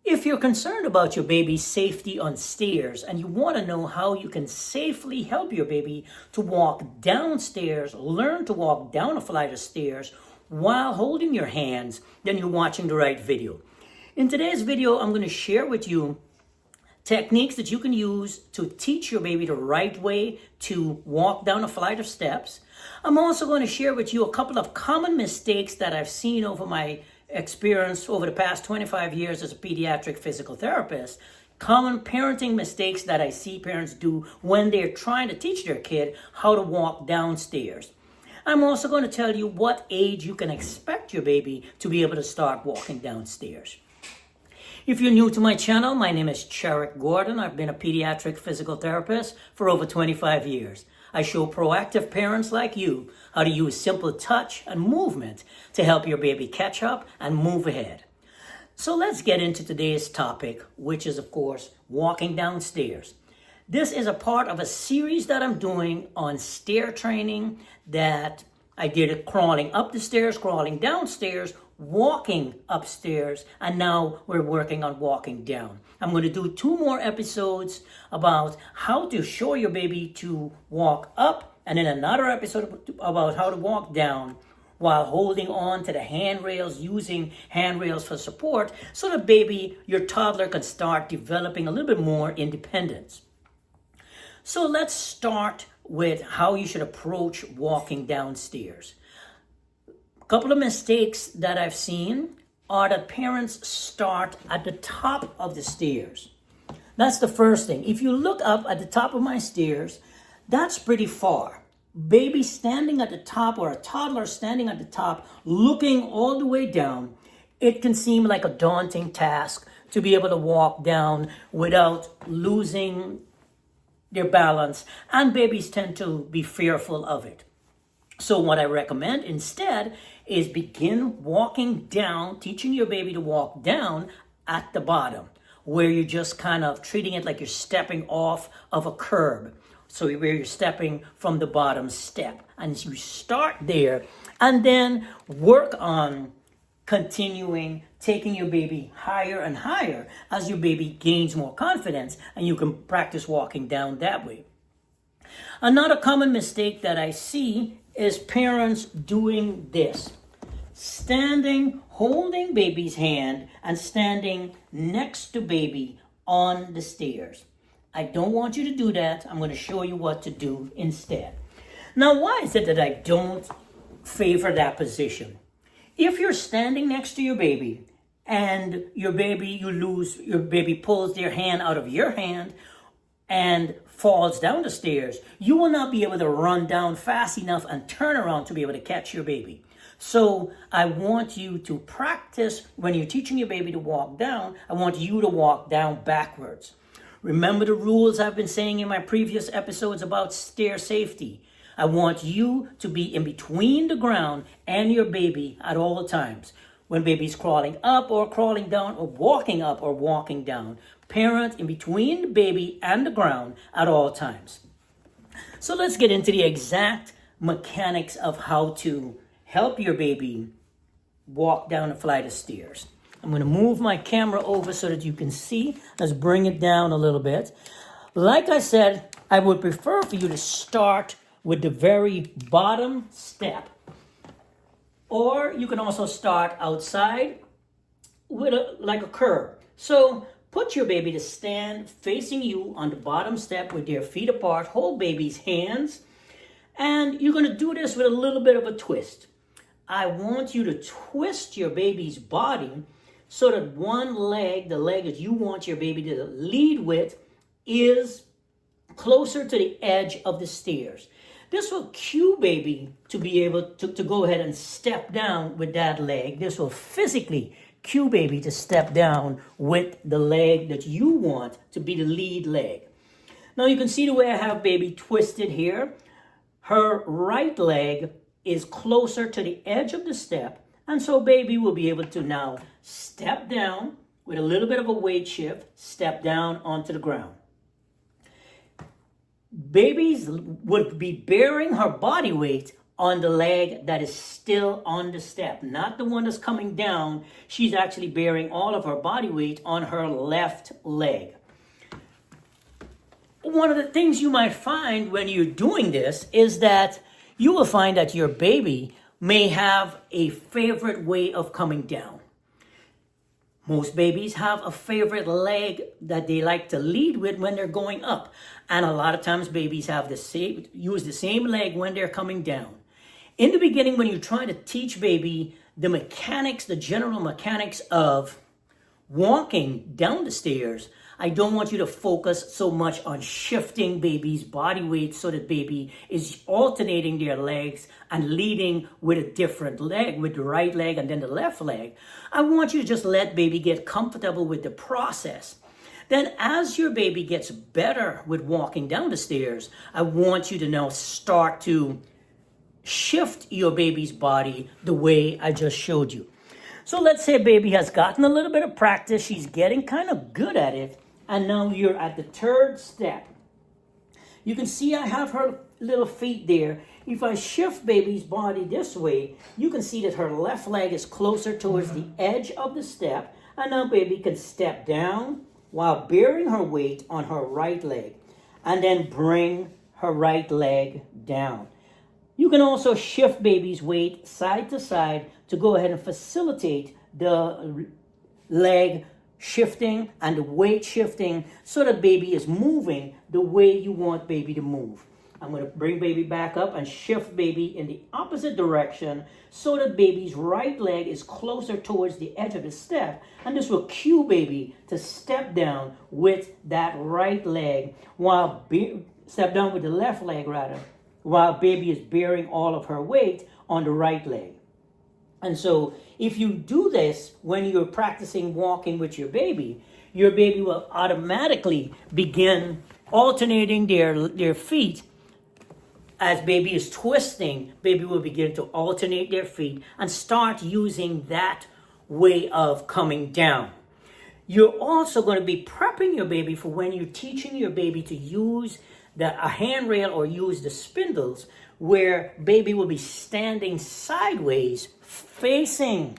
If you're concerned about your baby's safety on stairs and you want to know how you can safely help your baby to walk downstairs, learn to walk down a flight of stairs while holding your hands, then you're watching the right video. In today's video, I'm going to share with you techniques that you can use to teach your baby the right way to walk down a flight of steps. I'm also going to share with you a couple of common mistakes that I've seen over my experience over the past 25 years as a pediatric physical therapist. Common parenting mistakes that I see parents do when they're trying to teach their kid how to walk downstairs. I'm also going to tell you what age you can expect your baby to be able to start walking downstairs. If you're new to my channel, my name is Cherrick Gordon. I've been a pediatric physical therapist for over 25 years. I show proactive parents like you how to use simple touch and movement to help your baby catch up and move ahead. So let's get into today's topic, which is, of course, walking downstairs. This is a part of a series that I'm doing on stair training that I did it crawling up the stairs, crawling downstairs, walking upstairs, and now we're working on walking down. I'm going to do 2 more episodes about how to show your baby to walk up, and then another episode about how to walk down while holding on to the handrails, using handrails for support, so the baby, your toddler, can start developing a little bit more independence. So let's start with how you should approach walking downstairs. A couple of mistakes that I've seen are that parents start at the top of the stairs. That's the first thing. If you look up at the top of my stairs, that's pretty far. Baby standing at the top or a toddler standing at the top, looking all the way down, it can seem like a daunting task to be able to walk down without losing their balance, and babies tend to be fearful of it. So what I recommend instead is begin walking down, teaching your baby to walk down at the bottom, where you're just kind of treating it like you're stepping off of a curb. So where you're stepping from the bottom step. And you start there and then work on continuing, taking your baby higher and higher as your baby gains more confidence, and you can practice walking down that way. Another common mistake that I see is parents doing this. Standing, holding baby's hand and standing next to baby on the stairs. I don't want you to do that. I'm going to show you what to do instead. Now, why is it that I don't favor that position? If you're standing next to your baby and your baby pulls their hand out of your hand and falls down the stairs, you will not be able to run down fast enough and turn around to be able to catch your baby. So I want you to practice when you're teaching your baby to walk down. I want you to walk down backwards. Remember the rules I've been saying in my previous episodes about stair safety. I want you to be in between the ground and your baby at all times. When baby's crawling up or crawling down or walking up or walking down, parent in between the baby and the ground at all times. So let's get into the exact mechanics of how to help your baby walk down a flight of stairs. I'm going to move my camera over so that you can see. Let's bring it down a little bit. Like I said, I would prefer for you to start with the very bottom step. Or you can also start outside with like a curve. So put your baby to stand facing you on the bottom step with their feet apart. Hold baby's hands. And you're going to do this with a little bit of a twist. I want you to twist your baby's body so that one leg, the leg that you want your baby to lead with, is closer to the edge of the stairs. This will cue baby to be able to go ahead and step down with that leg. This will physically cue baby to step down with the leg that you want to be the lead leg. Now you can see the way I have baby twisted here. Her right leg is closer to the edge of the step, and so baby will be able to now step down with a little bit of a weight shift, step down onto the ground. Babies would be bearing her body weight on the leg that is still on the step, not the one that's coming down. She's actually bearing all of her body weight on her left leg. One of the things you might find when you're doing this is that you will find that your baby may have a favorite way of coming down. Most babies have a favorite leg that they like to lead with when they're going up. And a lot of times babies have use the same leg when they're coming down. In the beginning, when you try to teach baby the mechanics, the general mechanics of walking down the stairs, I don't want you to focus so much on shifting baby's body weight so that baby is alternating their legs and leading with a different leg, with the right leg and then the left leg. I want you to just let baby get comfortable with the process. Then as your baby gets better with walking down the stairs, I want you to now start to shift your baby's body the way I just showed you. So let's say baby has gotten a little bit of practice. She's getting kind of good at it. And now you're at the third step. You can see I have her little feet there. If I shift baby's body this way, you can see that her left leg is closer towards the edge of the step. And now baby can step down while bearing her weight on her right leg. And then bring her right leg down. You can also shift baby's weight side to side to go ahead and facilitate the leg shifting and the weight shifting so that baby is moving the way you want baby to move. I'm going to bring baby back up and shift baby in the opposite direction so that baby's right leg is closer towards the edge of the step, and this will cue baby to step down with that right leg step down with the left leg rather, while baby is bearing all of her weight on the right leg. And so if you do this when you're practicing walking with your baby will automatically begin alternating their feet. As baby is twisting, baby will begin to alternate their feet and start using that way of coming down. You're also going to be prepping your baby for when you're teaching your baby to use a handrail or use the spindles, where baby will be standing sideways facing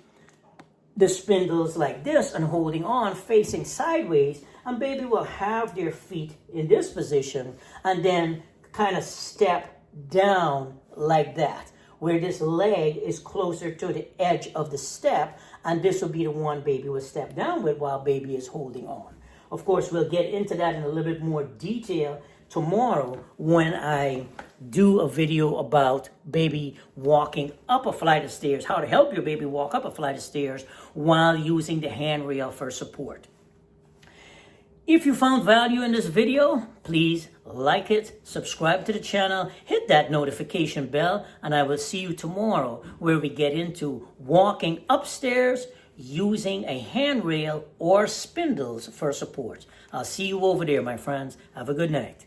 the spindles like this and holding on facing sideways, and baby will have their feet in this position and then kind of step down like that, where this leg is closer to the edge of the step, and this will be the one baby will step down with while baby is holding on. Of course, we'll get into that in a little bit more detail tomorrow when I do a video about baby walking up a flight of stairs, how to help your baby walk up a flight of stairs while using the handrail for support. If you found value in this video, please like it, subscribe to the channel, hit that notification bell, and I will see you tomorrow where we get into walking upstairs using a handrail or spindles for support. I'll see you over there, my friends. Have a good night.